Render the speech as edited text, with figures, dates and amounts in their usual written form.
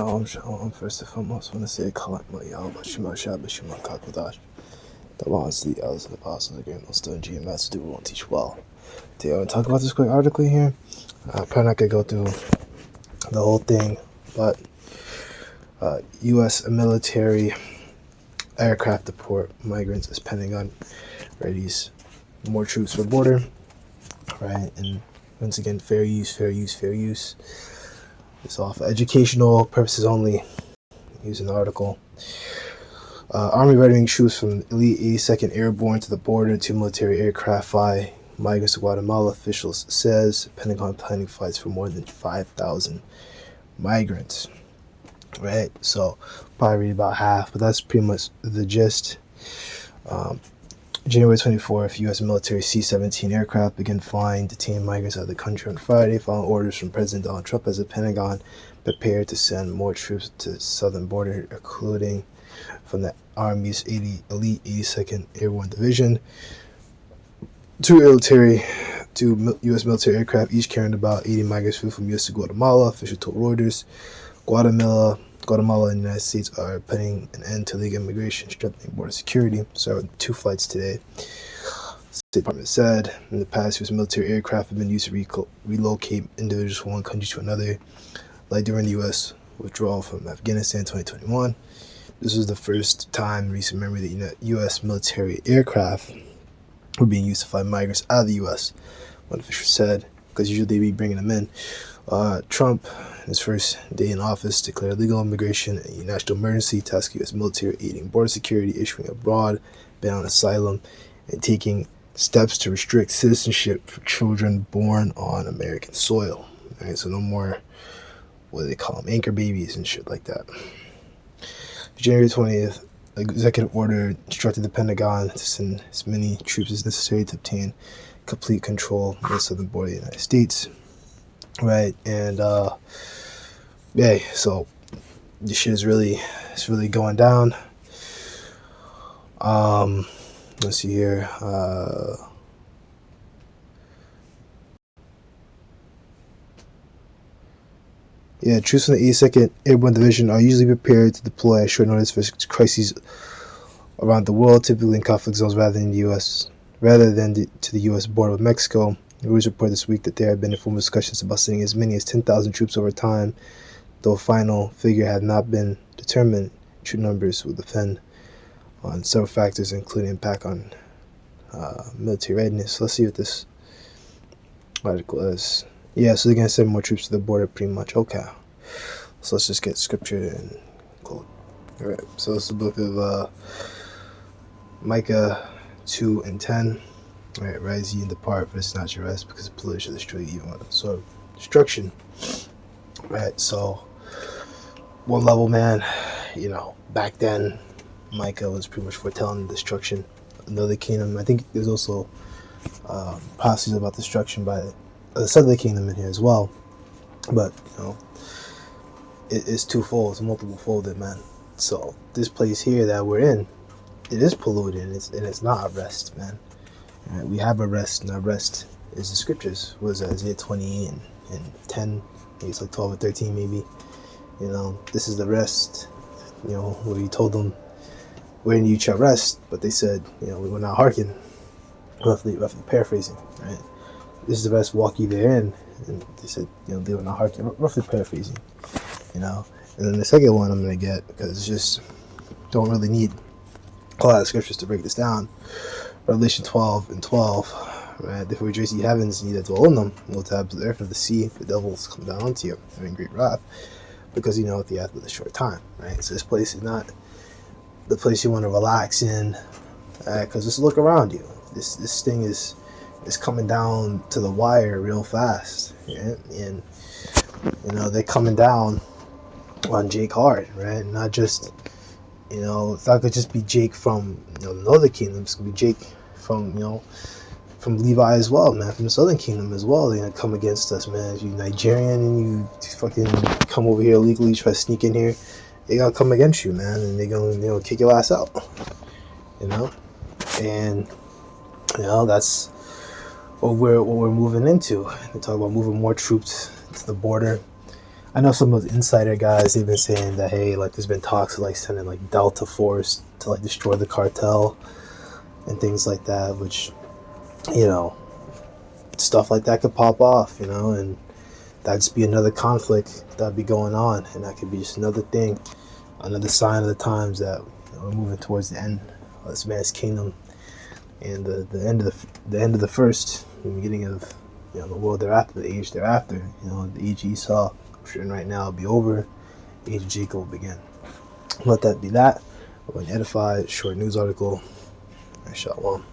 First and foremost, I want to say Shema Kakadash. The laws, the elders, and the apostles, the great most and GM Master do won't teach well. Today, I want to talk about this quick article here. Probably not going to go through the whole thing, but U.S. military aircraft deport migrants as Pentagon readies more troops for border, right? And once again, fair use. It's all for educational purposes only. Use an article. Army readying troops from elite 82nd Airborne to the border. 2 military aircraft fly migrants to Guatemala. Officials says Pentagon planning flights for more than 5,000 migrants. Right, so probably read about half, but that's pretty much the gist. January 24th, U.S. military C-17 aircraft began flying detained migrants out of the country on Friday, following orders from President Donald Trump as the Pentagon prepared to send more troops to the southern border, including from the Army's elite 82nd Airborne Division. Two U.S. military aircraft, each carrying about 80 migrants from U.S. to Guatemala, officials told Reuters. Guatemala and the United States are putting an end to illegal immigration, strengthening border security. So 2 flights today. State Department said in the past, U.S. military aircraft have been used to relocate individuals from one country to another, like during the U.S. withdrawal from Afghanistan in 2021. This was the first time in recent memory that U.S. military aircraft were being used to fly migrants out of the U.S., one official said, because usually they be bringing them in. Trump, his first day in office, declared legal immigration a national emergency, tasking U.S. military aiding border security, issuing a broad ban on asylum, and taking steps to restrict citizenship for children born on American soil. All right, so no more, what do they call them, anchor babies and shit like that. January 20th, executive order instructed the Pentagon to send as many troops as necessary to obtain complete control of the southern border of the United States. Right, and so this shit is really going down. Let's see here. Troops from the 82nd Airborne Division are usually prepared to deploy at short notice for crises around the world, typically in conflict zones rather than to the U.S. border with Mexico. Reuters reported this week that there have been informal discussions about sending as many as 10,000 troops over time, though a final figure had not been determined. Troop numbers will depend on several factors, including impact on military readiness. So let's see what this article is. So they're going to send more troops to the border pretty much. Okay. So let's just get scripture and quote. Alright, so it's the book of Micah 2 and 10. Alright, rise ye and depart, for it's not your rest, because the pollution shall destroy you even with sword of destruction. Right, so one level, man, back then Micah was pretty much foretelling destruction of another kingdom. I think there's also prophecies about destruction by the southern kingdom in here as well. But it's twofold, it's multiple folded, man. So this place here that we're in, it is polluted, and it's not a rest, man. Right, we have a rest, and our rest is the scriptures. What is that? Isaiah 28 and 10, maybe it's like 12 or 13 maybe. This is the rest, where he told them, wherein you shall rest, but they said, we will not hearken. Roughly paraphrasing, right? This is the rest, walk ye therein. And they said, they will not hearken. Roughly paraphrasing, And then the second one I'm going to get, because it's just, don't really need a lot of scriptures to break this down. Revelation 12 and 12, right? Therefore rejoice ye heavens, and ye that dwell in them, and lift up the earth of the sea, the devils come down unto you, having great wrath, because you know at the end of the short time, right? So this place is not the place you want to relax in, because just look around you. This thing is coming down to the wire real fast, right? And they're coming down on Jake hard, right? Not just it's not gonna just be Jake from the northern kingdom. It's gonna be Jake from from Levi as well, man, from the southern kingdom as well. They're gonna come against us, man. If you Nigerian and you fucking come over here illegally, try to sneak in here, they gonna come against you, man, and they're gonna kick your ass out, and that's what we're moving into. They talk about moving more troops to the border. I know some of those insider guys, they've been saying that, hey, like there's been talks of like sending like Delta Force to like destroy the cartel and things like that, which, you know, stuff like that could pop off, you know, and that'd just be another conflict that'd be going on, and that could be just another thing, another sign of the times that, you know, we're moving towards the end of this man's kingdom, and the end of the end of the first, the beginning of, you know, the world thereafter, the age thereafter. You know, the age of Esau, I'm sure right now will be over. The age of Jacob will begin. Let that be that. We're going to edify. Short news article. Shalom.